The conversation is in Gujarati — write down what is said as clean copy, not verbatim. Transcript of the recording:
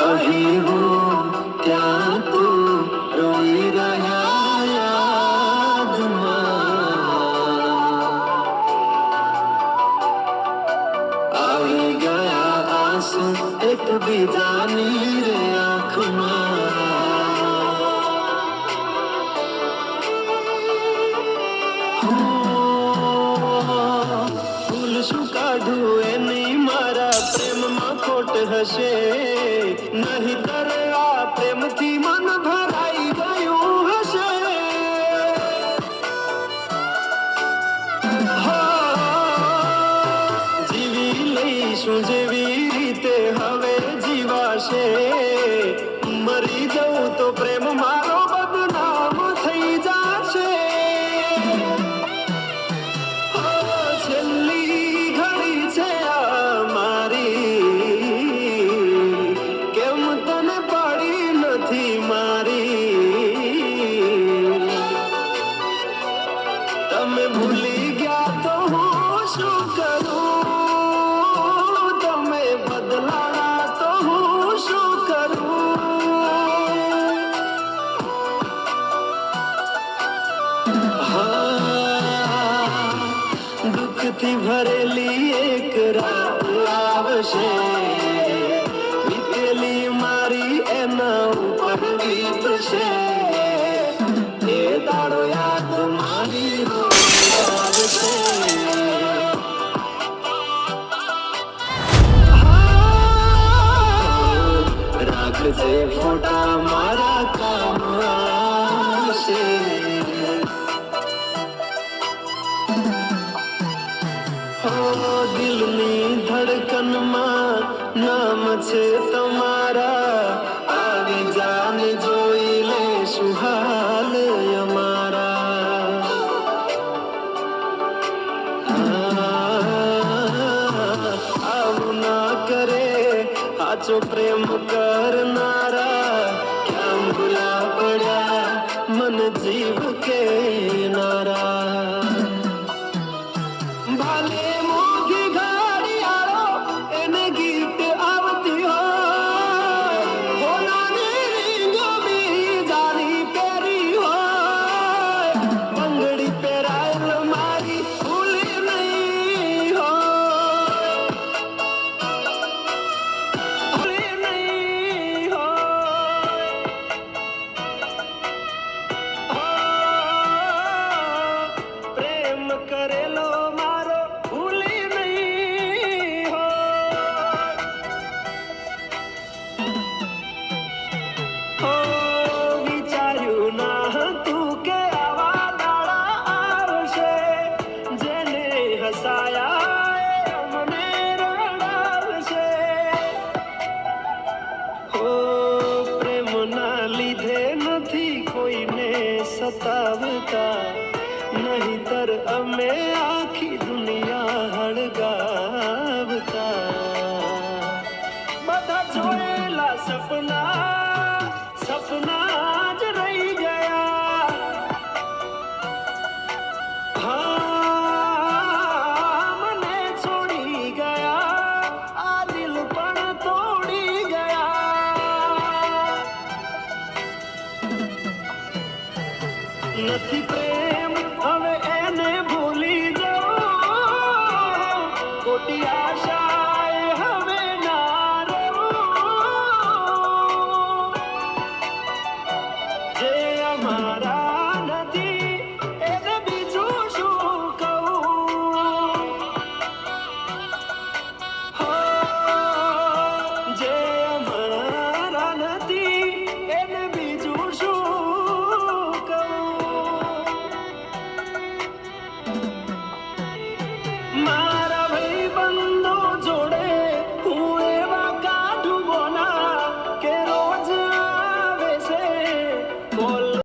અહીં હું ત્યાં તું રોઈ રહ્યા યાદમાં આવી ગયા આંસુ એકબીજાની રે આંખમાં ફૂલ શું કાઢું એની મારા પ્રેમમાં ખોટ હશે નહીંતર આ પ્રેમથી મન ભરાઈ ગયું હશે જીવી લઈશું જેવી રીતે હવે જીવાશે મરી જવું તો પ્રેમ મારો બદનામ થઈ જશે છેલ્લી ઘડી છે આ મારી કેમ તને પડી નથી મારી તમે ભૂલી ગયા તો હું શું કરું તમે બદલાણા તો હું શું કરું દુઃખથી ભરેલી એક રાત આવશે વીતેલી મારી એના ઉપર વીતશે એ દાડો યાદ મારી આવશે રાખજે ફોટા મારા કામ આવશે દિલની ધડકનમાં નામ છે તમારા આવી જાને જોઈ લેશું હાલ અમારા આવું ના કરે સાચો પ્રેમ કરનારા ક્યાં ભૂલા પડ્યા મન જીવ કે નારા ભાલે મોઘી ઘડિયાળો એને ગીત આવતી હોય હોનાની રીંગ બીજાની પહેરી હોય બંગડી પહેરાયેલ મારી ભૂલી નહીં હોય ભૂલી નહીં હોય પ્રેમ કરેલો સતાવતા નહીંતર અમે આખી દુનિયા હળગાવતા બધા જોયેલા સપના